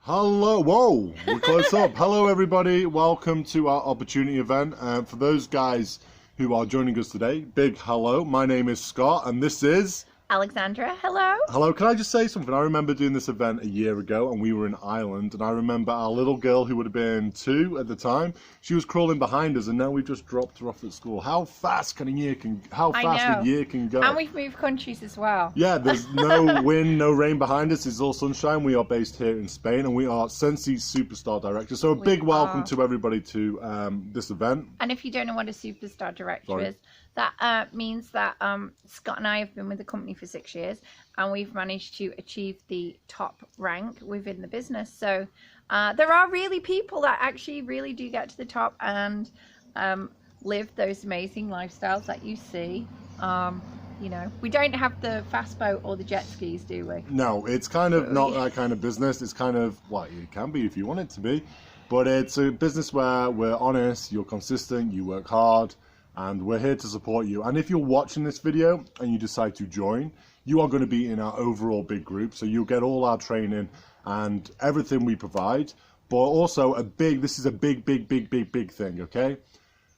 Hello, whoa, we're close up. Hello everybody, welcome to our opportunity event. For those guys who are joining us today, big hello. My name is Scott and this is... Alexandra, hello. Hello, can I just say something? I remember doing this event a year ago and we were in Ireland, and I remember our little girl who would have been 2 at the time, she was crawling behind us and now we've just dropped her off at school. How fast a year can go? And we've moved countries as well. Yeah, there's no wind, no rain behind us. It's all sunshine. We are based here in Spain and we are Scentsy Superstar Directors. So a big welcome to everybody to this event. And if you don't know what a Superstar Director is, that means that Scott and I have been with the company for 6 years and we've managed to achieve the top rank within the business. So there are really people that actually really do get to the top and live those amazing lifestyles that you see. You know, we don't have the fast boat or the jet skis, do we? No, it's kind of not that kind of business. It's kind of, well, it can be if you want it to be, but it's a business where we're honest, you're consistent, you work hard, and we're here to support you. And if you're watching this video and you decide to join, you are going to be in our overall big group, so you'll get all our training and everything we provide. But also this is a big thing, okay?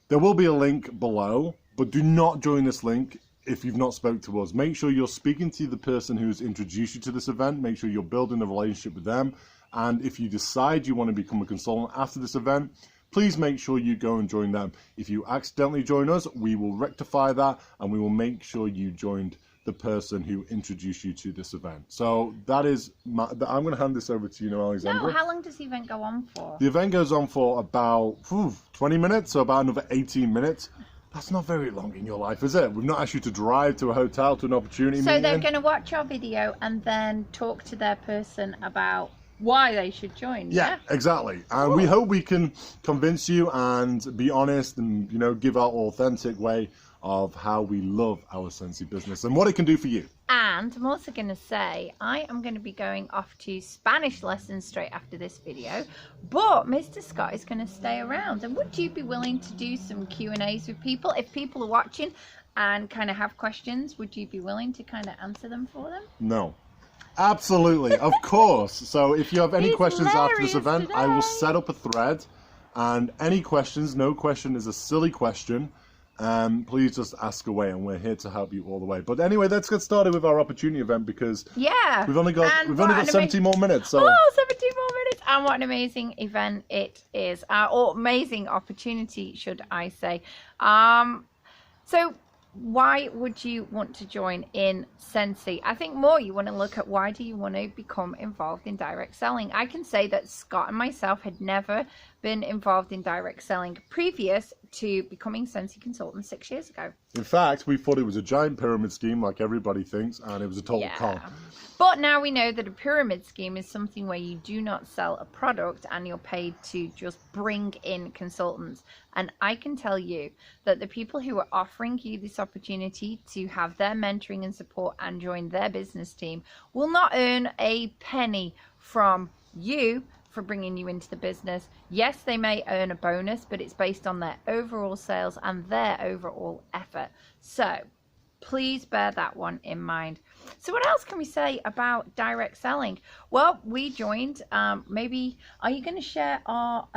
There will be a link below, but do not join this link if you've not spoke to us. Make sure you're speaking to the person who's introduced you to this event. Make sure you're building a relationship with them. And if you decide you want to become a consultant after this event, please make sure you go and join them. If you accidentally join us, we will rectify that and we will make sure you joined the person who introduced you to this event. So that is I'm going to hand this over to you now, Alexandra. No, how long does the event go on for? The event goes on for about 20 minutes, so about another 18 minutes. That's not very long in your life, is it? We've not asked you to drive to a hotel to an opportunity meeting. So they're going to watch our video and then talk to their person about why they should join. Yeah, exactly. And we hope we can convince you and be honest and, you know, give our authentic way of how we love our Scentsy business and what it can do for you. And I'm also going to say I am going to be going off to Spanish lessons straight after this video, but Mr. Scott is going to stay around. And would you be willing to do some Q&As with people? If people are watching and kind of have questions, would you be willing to kind of answer them for them? No. Absolutely, of course. So if you have any questions after this event, I will set up a thread, and any questions, no question is a silly question, please just ask away and we're here to help you all the way. But anyway, let's get started with our opportunity event because we've only got 70 more minutes. So 70 more minutes, and what an amazing event it is, or amazing opportunity, should I say. So why would you want to join in Scentsy? I think more you want to look at why do you want to become involved in direct selling. I can say that Scott and myself had never been involved in direct selling previous to becoming Scentsy consultants 6 years ago. In fact, we thought it was a giant pyramid scheme like everybody thinks, and it was a total con. But now we know that a pyramid scheme is something where you do not sell a product and you're paid to just bring in consultants. And I can tell you that the people who are offering you this opportunity to have their mentoring and support and join their business team will not earn a penny from you for bringing you into the business. Yes, they may earn a bonus, but it's based on their overall sales and their overall effort. So please bear that one in mind. So what else can we say about direct selling? Well, we joined, maybe, are you going to share our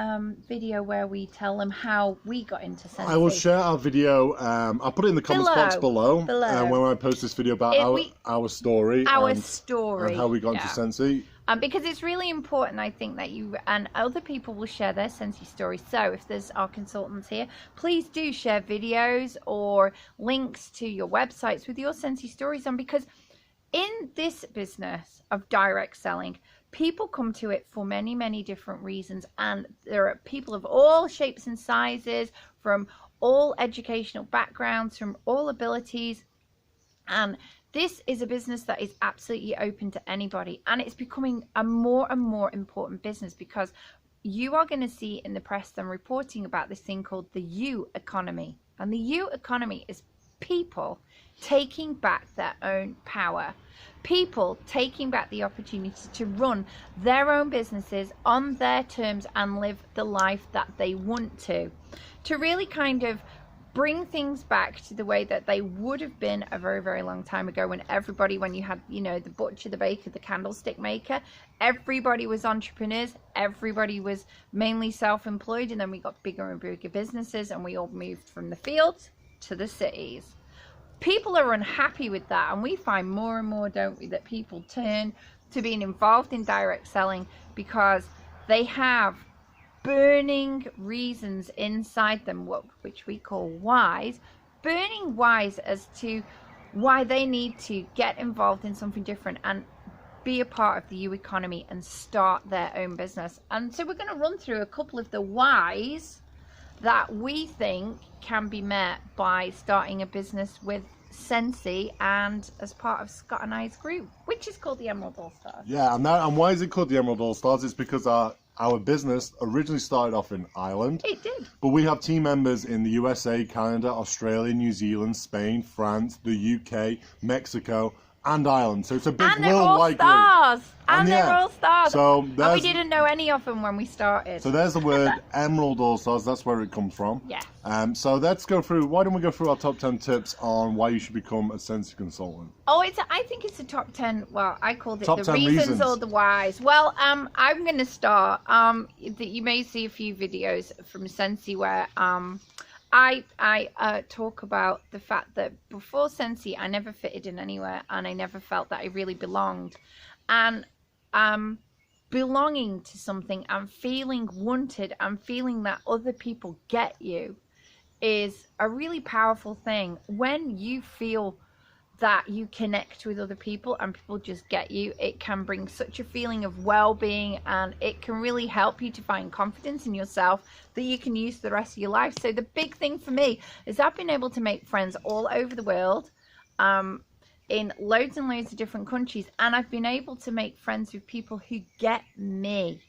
video where we tell them how we got into Scentsy? I will share our video. I'll put it in the comments box below. When I post this video about our story. And how we got into Scentsy. Because it's really important, I think, that you and other people will share their Scentsy stories. So if there's our consultants here, please do share videos or links to your websites with your Scentsy stories on, because in this business of direct selling, people come to it for many different reasons, and there are people of all shapes and sizes, from all educational backgrounds, from all abilities, and this is a business that is absolutely open to anybody, and it's becoming a more and more important business because you are going to see in the press them reporting about this thing called the U economy. And the U economy is people taking back their own power, people taking back the opportunity to run their own businesses on their terms and live the life that they want to really kind of bring things back to the way that they would have been a very, very long time ago, when you had, you know, the butcher, the baker, the candlestick maker, everybody was entrepreneurs, everybody was mainly self-employed, and then we got bigger and bigger businesses, and we all moved from the fields to the cities. People are unhappy with that, and we find more and more, don't we, that people turn to being involved in direct selling because they have burning reasons inside them, which we call whys, burning whys as to why they need to get involved in something different and be a part of the U economy and start their own business. And so we're going to run through a couple of the whys that we think can be met by starting a business with Scentsy and as part of Scott and I's group, which is called the Emerald All Stars. Yeah, and why is it called the Emerald All Stars? It's because our business originally started off in Ireland. It did. But we have team members in the USA, Canada, Australia, New Zealand, Spain, France, the UK, Mexico, and Ireland. So it's a big worldwide group. And they're all stars. So and we didn't know any of them when we started. So there's the word Emerald All Stars. That's where it comes from. Yeah. So let's go through. Why don't we go through our top 10 tips on why you should become a Scentsy consultant? Oh, I think it's a top 10. Well, I called it top the reasons or the whys. Well, I'm going to start. You may see a few videos from Scentsy where I talk about the fact that before Scentsy, I never fitted in anywhere, and I never felt that I really belonged. And belonging to something and feeling wanted and feeling that other people get you is a really powerful thing. When you feel that you connect with other people and people just get you, it can bring such a feeling of well-being, and it can really help you to find confidence in yourself that you can use the rest of your life. So the big thing for me is I've been able to make friends all over the world, in loads and loads of different countries, and I've been able to make friends with people who get me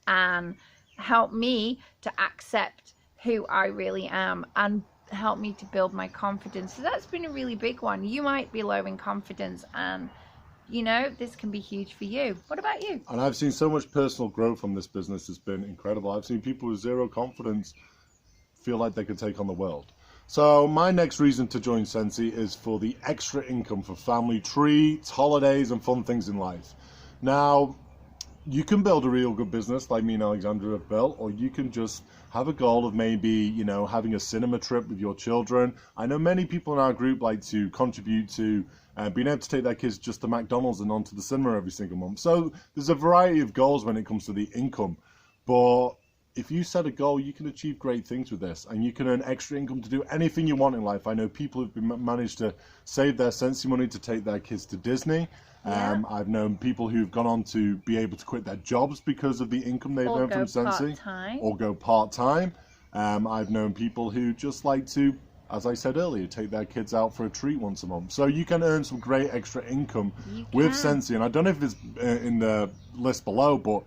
and help me to accept who I really am and help me to build my confidence. So that's been a really big one. You might be low in confidence, and you know, this can be huge for you. What about you? And I've seen so much personal growth from this business. It's been incredible. I've seen people with zero confidence feel like they could take on the world. So my next reason to join Scentsy is for the extra income for family treats, holidays, and fun things in life. Now, you can build a real good business like me and Alexandra have built, or you can just have a goal of maybe, you know, having a cinema trip with your children. I know many people in our group like to contribute to being able to take their kids just to McDonald's and onto the cinema every single month. So there's a variety of goals when it comes to the income. But if you set a goal, you can achieve great things with this, and you can earn extra income to do anything you want in life. I know people who've managed to save their Scentsy money to take their kids to Disney. Yeah. I've known people who've gone on to be able to quit their jobs because of the income they've earned from Scentsy, or go part-time. I've known people who just like to, as I said earlier, take their kids out for a treat once a month. So you can earn some great extra income with Scentsy. And I don't know if it's in the list below, but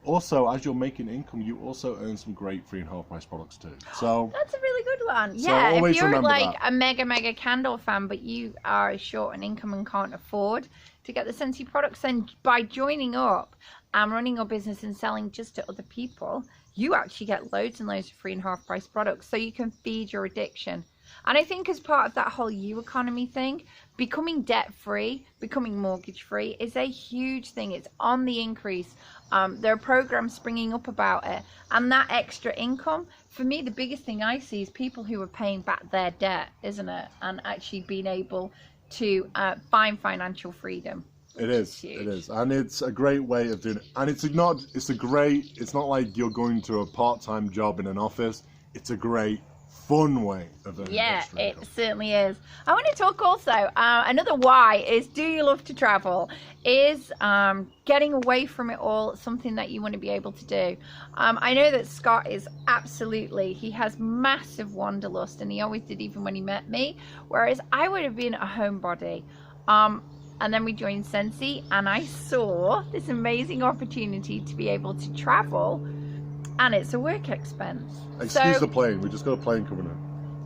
also, as you're making income, you also earn some great free and half price products too. So that's a really good one. So yeah, always if you're remember like that. a mega candle fan, but you are short on income and can't afford to get the Scentsy products, then by joining up and running your business and selling just to other people, you actually get loads and loads of free and half price products, so you can feed your addiction. And I think as part of that whole U economy thing, becoming debt-free, becoming mortgage-free is a huge thing. It's on the increase. There are programs springing up about it. And that extra income, for me, the biggest thing I see is people who are paying back their debt, isn't it? And actually being able to find financial freedom. It is. And it's a great way of doing it. And it's not like you're going to a part-time job in an office. It's a great fun way of earning extra income. It certainly is. I want to talk also, another why is, do you love to travel? Is getting away from it all something that you want to be able to do? I know that Scott is he has massive wanderlust, and he always did even when he met me, whereas I would have been a homebody. And then we joined Scentsy, and I saw this amazing opportunity to be able to travel, and it's a work expense. Excuse the plane. We just got a plane coming in.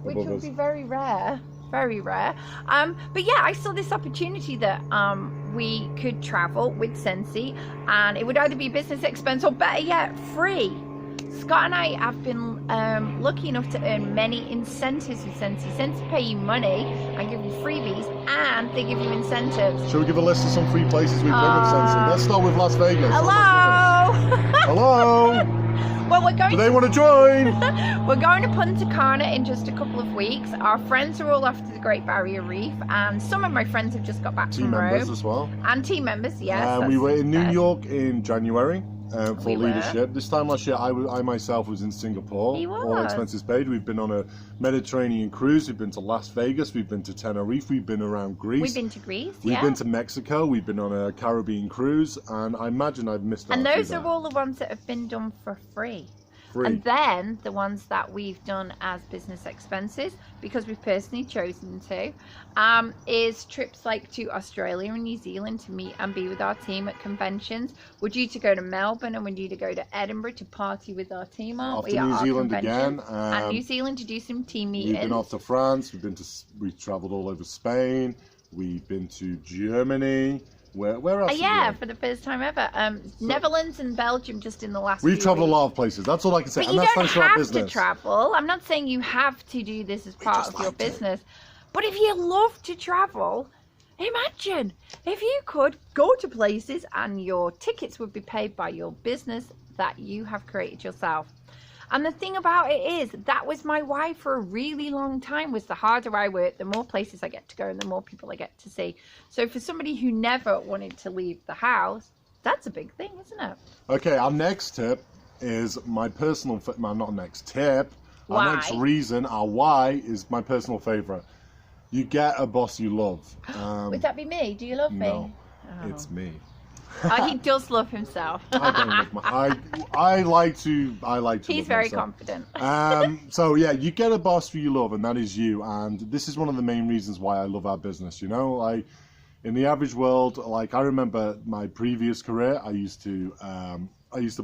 Which would be very rare. Very rare. But yeah, I saw this opportunity that we could travel with Scentsy, and it would either be business expense or, better yet, free. Scott and I have been lucky enough to earn many incentives with Scentsy. Scentsy pay you money and give you freebies, and they give you incentives. Shall we give a list of some free places we've been with Scentsy? Let's start with Las Vegas. Hello! Hello! Well, we're going. Do they want to join? We're going to Punta Cana in just a couple of weeks. Our friends are all off to the Great Barrier Reef, and some of my friends have just got back Team from members Rome. as well. And team members, yes. We were in New York in January for We were. leadership. This time last year, I myself was in Singapore. He was. All expenses paid. We've been on a Mediterranean cruise. We've been to Las Vegas. We've been to Tenerife. We've been around Greece. We've been to Greece, We've been to Mexico. We've been on a Caribbean cruise, and I imagine I've missed out. And those are all the ones that have been done for free. Free. And then the ones that we've done as business expenses, because we've personally chosen to, is trips like to Australia and New Zealand to meet and be with our team at conventions. We're due to go to Melbourne, and we're due to go to Edinburgh to party with our team, aren't we? Off to New at our Zealand conventions. again. And New Zealand to do some team meetings. We've been off to France. We've travelled all over Spain. We've been to Germany. Where else? Yeah, for the first time ever. Netherlands and Belgium just in the last We've few travelled a weeks. lot of places. That's all I can say. But And you that's don't thanks to our have business. to travel. I'm not saying you have to do this as part just of your like to. business. But if you love to travel, imagine if you could go to places and your tickets would be paid by your business that you have created yourself. And the thing about it is, that was my why for a really long time, was the harder I work, the more places I get to go and the more people I get to see. So for somebody who never wanted to leave the house, that's a big thing, isn't it? Okay, our next tip is my personal... not next tip. Why? Our next reason, our why, is my personal favourite. You get a boss you love. Would that be me? Do you love me? No, Oh. it's me. Oh, he does love himself. I don't love my... I like to He's love very myself. confident. So yeah, you get a boss who you love, and that is you. And this is one of the main reasons why I love our business. You know, like in the average world, like I remember my previous career, I used to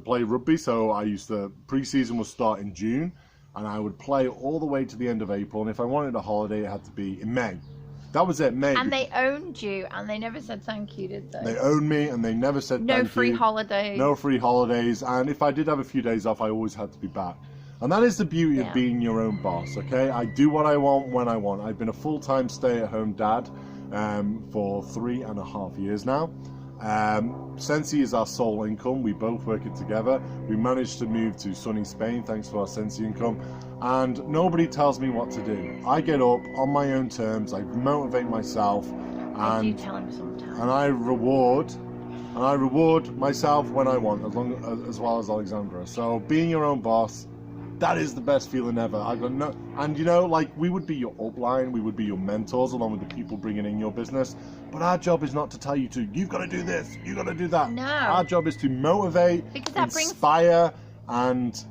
play rugby. So pre-season would start in June, and I would play all the way to the end of April. And if I wanted a holiday, it had to be in May. That was it, May. And they owned you, and they never said thank you, did they? They owned me, and they never said no thank free you. holidays. No free holidays. And if I did have a few days off, I always had to be back. And that is the beauty of being your own boss, okay? I do what I want when I want. I've been a full-time stay-at-home dad for 3.5 years now. Scentsy is our sole income. We both work it together. We managed to move to sunny Spain thanks to our Scentsy income, and nobody tells me what to do. I get up on my own terms. I motivate myself, I do and tell him sometimes. I reward myself when I want, as well as Alexandra. So being your own boss, that is the best feeling ever. And you know, like, we would be your upline, we would be your mentors along with the people bringing in your business. But our job is not to tell you you've got to do this, you've got to do that. No. Our job is to motivate, Because that inspire, and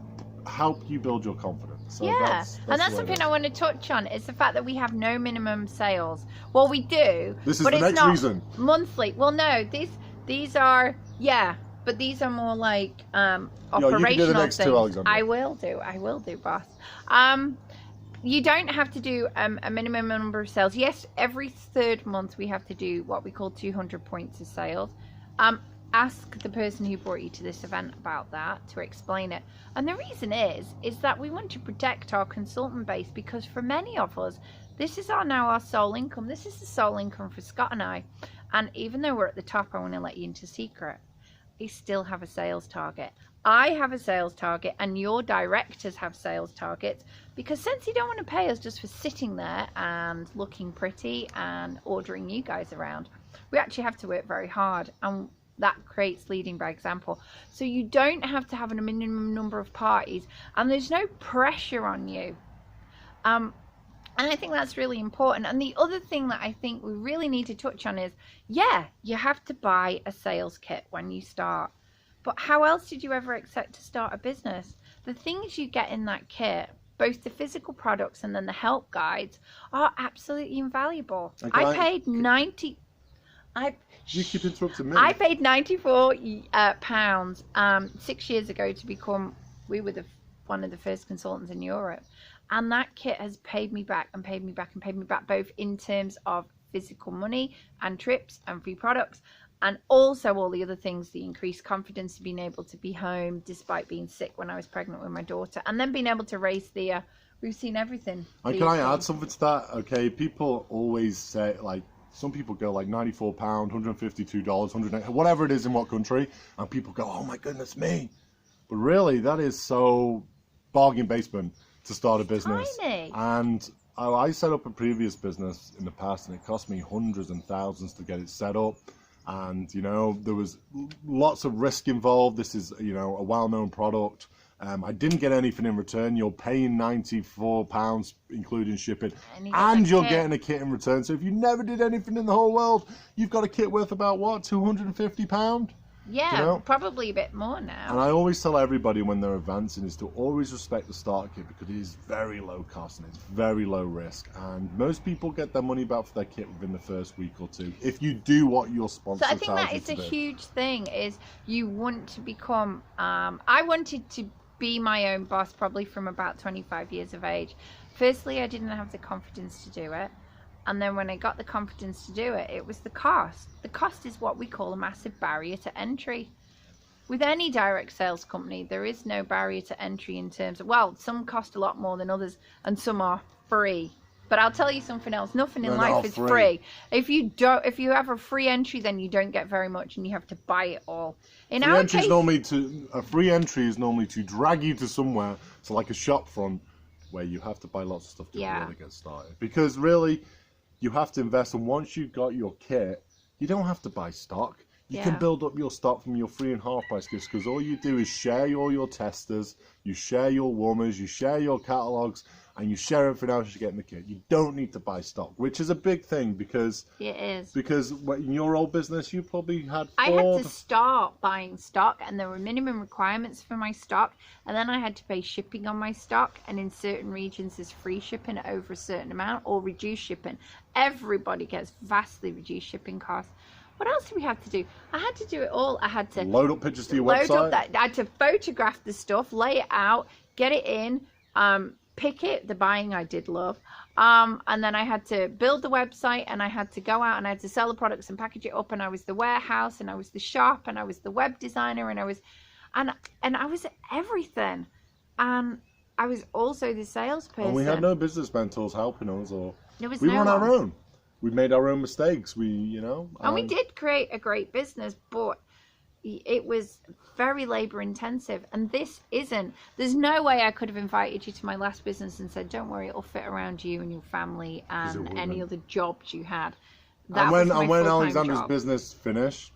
help you build your confidence. So yeah, and that's something I want to touch on. It's the fact that we have no minimum sales. Well, we do. This is but the it's next not reason. Monthly. Well, no, these are but these are more like operational you can do the next things. two, Alexandra. I will do, boss. You don't have to do a minimum number of sales. Yes, every third month we have to do what we call 200 points of sales. Ask the person who brought you to this event about that to explain it. And the reason is that we want to protect our consultant base, because for many of us, this is our sole income. This is the sole income for Scott and I. And even though we're at the top, I want to let you into secret. I still have a sales target. I have a sales target, and your directors have sales targets, because Scentsy don't want to pay us just for sitting there and looking pretty and ordering you guys around. We actually have to work very hard, and that creates leading by example. So you don't have to have a minimum number of parties, and there's no pressure on you. And I think that's really important. And the other thing that I think we really need to touch on is, you have to buy a sales kit when you start. But how else did you ever expect to start a business? The things you get in that kit, both the physical products and then the help guides, are absolutely invaluable. I paid 90... You keep interrupting me. I paid £94 6 years ago to become... We were one of the first consultants in Europe. And that kit has paid me back and paid me back and paid me back, both in terms of physical money and trips and free products And also all the other things, the increased confidence of being able to be home despite being sick when I was pregnant with my daughter, and then being able to raise Thea. We've seen everything. And can I add something to that? Okay, people always say, like, some people go like £94, $152, $100, whatever it is in what country, and people go, oh my goodness me. But really, that is so bargain basement to start a business. Tiny. And I set up a previous business in the past, and it cost me hundreds and thousands to get it set up. And, you know, there was lots of risk involved. This is, you know, a well-known product. I didn't get anything in return. You're paying £94, including shipping, and you're getting a kit in return. So if you never did anything in the whole world, you've got a kit worth about, what, £250? Yeah, you know? Probably a bit more now. And I always tell everybody when they're advancing is to always respect the starter kit, because it is very low cost and it's very low risk. And most people get their money back for their kit within the first week or two, if you do what your sponsor tells you to do. So I think that is a huge thing, is you want to become, I wanted to be my own boss probably from about 25 years of age. Firstly, I didn't have the confidence to do it. And then when I got the confidence to do it, it was the cost. The cost is what we call a massive barrier to entry. With any direct sales company, there is no barrier to entry in terms of, well, some cost a lot more than others and some are free. But I'll tell you something else. Nothing in life is free. If you have a free entry, then you don't get very much and you have to buy it all. In our case, a free entry is normally to drag you to somewhere, so like a shop front, where you have to buy lots of stuff to really get started. Because really, you have to invest, and once you've got your kit, you don't have to buy stock. You can build up your stock from your free and half price gifts, because all you do is share all your testers, you share your warmers, you share your catalogs, and you share everything else you get in the kit. You don't need to buy stock, which is a big thing, because it is. Because in your old business, you probably had I had to start buying stock, and there were minimum requirements for my stock, and then I had to pay shipping on my stock, and in certain regions there's free shipping over a certain amount or reduced shipping. Everybody gets vastly reduced shipping costs. What else do we have to do? I had to do it all. I had to load up pictures to your website. I had to photograph the stuff, lay it out, get it in, pick it. The buying I did love. And then I had to build the website, and I had to go out and I had to sell the products and package it up, and I was the warehouse, and I was the shop, and I was the web designer, and I was everything. And I was also the salesperson. And we had no business mentors helping us, or we no run our one. own. We made our own mistakes. We we did create a great business, but it was very labor intensive, and this isn't. There's no way I could have invited you to my last business and said, don't worry, it'll fit around you and your family and any other jobs you had. And when Alexandra's business finished,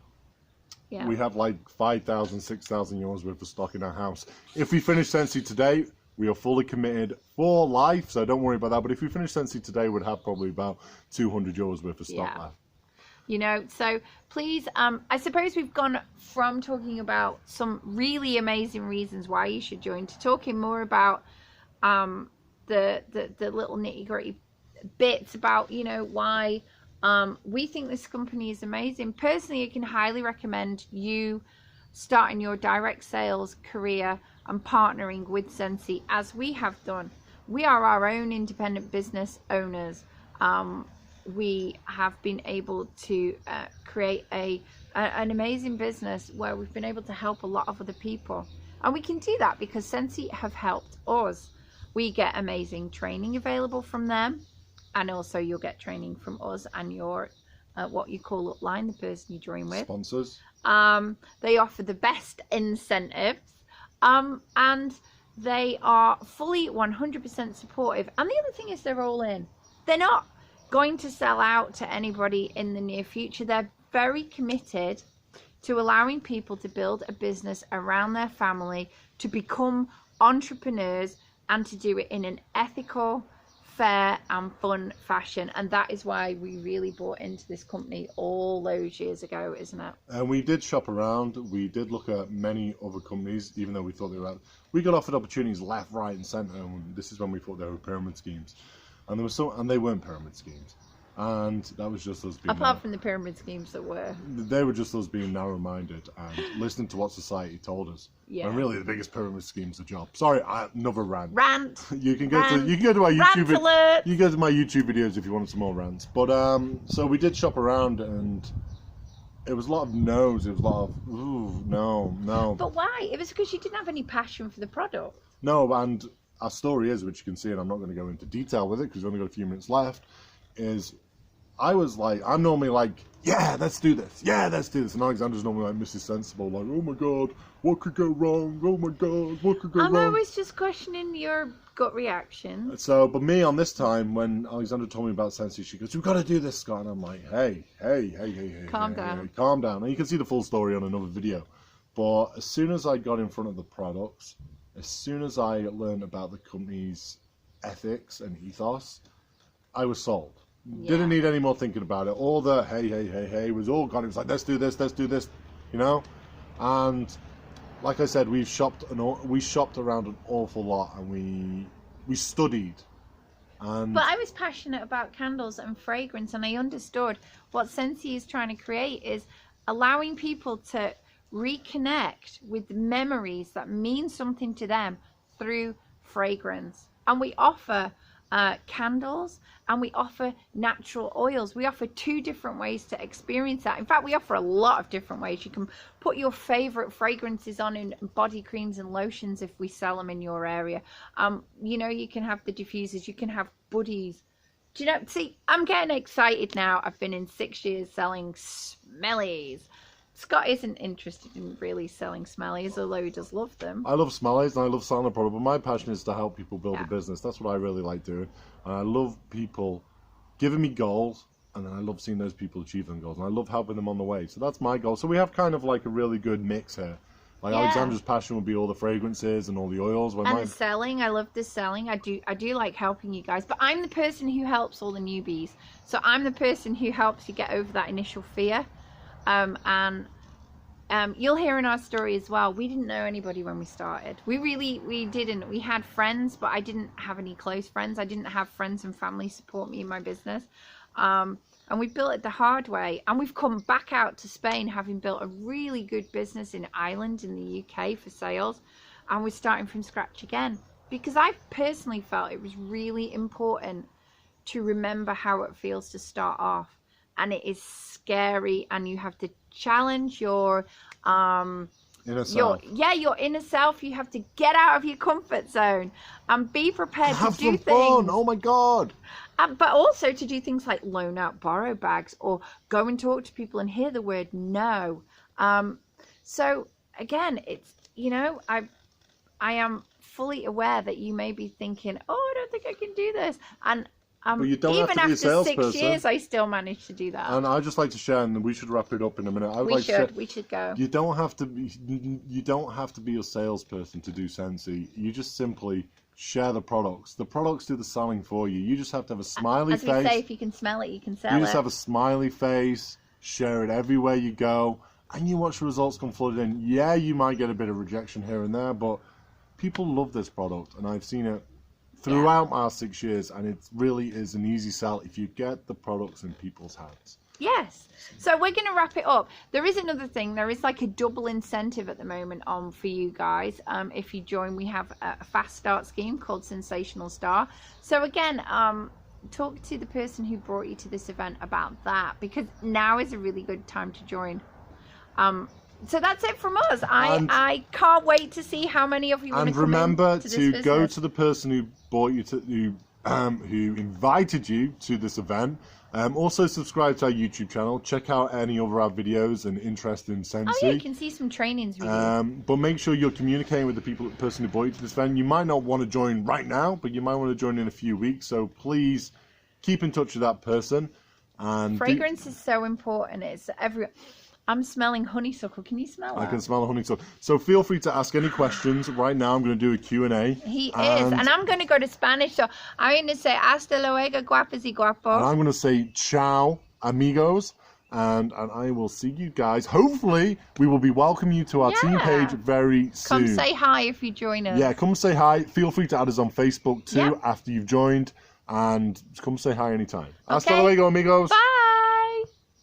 we have like 5,000, 6,000 euros worth of stock in our house. If we finish Scentsy today, we are fully committed for life, so don't worry about that. But if we finish Scentsy today, we'd have probably about 200 euros worth of stock left. You know, so please, I suppose we've gone from talking about some really amazing reasons why you should join to talking more about the little nitty-gritty bits about, you know, why we think this company is amazing. Personally, I can highly recommend you starting your direct sales career and partnering with Scentsy, as we have done. We are our own independent business owners. We have been able to create an amazing business where we've been able to help a lot of other people, and we can do that because Scentsy have helped us. We get amazing training available from them, and also you'll get training from us and your what you call upline, the person you join with. Sponsors. They offer the best incentives, and they are fully 100% supportive. And the other thing is they're all in. They're not going to sell out to anybody in the near future. They're very committed to allowing people to build a business around their family, to become entrepreneurs, and to do it in an ethical, fair and fun fashion. And that is why we really bought into this company all those years ago, isn't it? And we did shop around. We did look at many other companies, even though we thought they were out. We got offered opportunities left, right and centre, and this is when we thought they were pyramid schemes. And there was and they weren't pyramid schemes. And that was just us being apart from the pyramid schemes that were. They were just us being narrow-minded and listening to what society told us. Yeah. And really, the biggest pyramid scheme's a job. Sorry, another rant. Rant. You can go to my YouTube. You can go to my YouTube videos if you want some more rants. But so we did shop around, and it was a lot of no's. It was a lot of, ooh, no. But why? It was because you didn't have any passion for the product. No, and our story is, which you can see, and I'm not going to go into detail with it because we've only got a few minutes left, is I was like, I'm normally like, yeah, let's do this. Yeah, let's do this. And Alexandra's normally like Mrs. Sensible, like, oh my God, what could go wrong? Oh my God, what could go wrong? I'm always just questioning your gut reaction. So, but me on this time, when Alexandra told me about Scentsy, she goes, we've got to do this, Scott. And I'm like, hey. Calm down. Hey, calm down. And you can see the full story on another video. But as soon as I got in front of the products, as soon as I learned about the company's ethics and ethos, I was sold. Yeah. Didn't need any more thinking about it. All the hey was all gone. It was like, let's do this, you know? And like I said, we shopped around an awful lot, and we studied. And But I was passionate about candles and fragrance, and I understood what Scentsy is trying to create is allowing people to reconnect with memories that mean something to them through fragrance. And we offer candles, and we offer natural oils. We offer 2 different ways to experience that. In fact, we offer a lot of different ways. You can put your favorite fragrances on in body creams and lotions if we sell them in your area. You know, you can have the diffusers, you can have buddies. Do you know, see, I'm getting excited now. I've been in 6 years selling smellies. Scott isn't interested in really selling smellies, although he does love them. I love smellies and I love selling a product, but my passion is to help people build a business. That's what I really like doing. And I love people giving me goals, and then I love seeing those people achieve them goals, and I love helping them on the way. So that's my goal. So we have kind of like a really good mix here. Like Alexandra's passion would be all the fragrances and all the oils. And the selling, I love the selling. I do like helping you guys, but I'm the person who helps all the newbies. So I'm the person who helps you get over that initial fear. You'll hear in our story as well, we didn't know anybody when we started. We didn't. We had friends, but I didn't have any close friends. I didn't have friends and family support me in my business. And we built it the hard way. And we've come back out to Spain, having built a really good business in Ireland, in the UK for sales. And we're starting from scratch again. Because I personally felt it was really important to remember how it feels to start off. And it is scary, and you have to challenge your inner self. Your inner self. You have to get out of your comfort zone and be prepared to do things. Fun. Oh my God. But also to do things like loan out borrow bags, or go and talk to people and hear the word no. So again, it's, you know, I am fully aware that you may be thinking, oh, I don't think I can do this. And but you don't even have to be a after salesperson. 6 years, I still managed to do that. And I'd just like to share, and we should wrap it up in a minute. We should go. You don't have to be a salesperson to do Scentsy. You just simply share the products. The products do the selling for you. You just have to have a smiley face. As we say, if you can smell it, you can sell it. You just have a smiley face, share it everywhere you go, and you watch the results come flooded in. Yeah, you might get a bit of rejection here and there, but people love this product, and I've seen it throughout our 6 years, and it really is an easy sell if you get the products in people's hands. Yes. So we're going to wrap it up. There is another thing. There is like a double incentive at the moment on for you guys. If you join, we have a fast start scheme called Sensational Star. So again, talk to the person who brought you to this event about that, because now is a really good time to join. So that's it from us. I can't wait to see how many of you want to come remember to go to the person who brought you to who invited you to this event. Also subscribe to our YouTube channel. Check out any of our videos and interest in Scentsy. Oh yeah, you can see some trainings videos. But make sure you're communicating with the person who brought you to this event. You might not want to join right now, but you might want to join in a few weeks. So please keep in touch with that person. And fragrance is so important. It's I'm smelling honeysuckle. Can you smell that? I can smell the honeysuckle. So feel free to ask any questions. Right now, I'm going to do a Q&A. He is. And I'm going to go to Spanish. So I'm going to say, hasta luego, guapas y guapos. And I'm going to say, ciao, amigos. And I will see you guys. Hopefully, we will be welcoming you to our team page very soon. Come say hi if you join us. Yeah, come say hi. Feel free to add us on Facebook too after you've joined. And come say hi anytime. Hasta luego, amigos. Bye.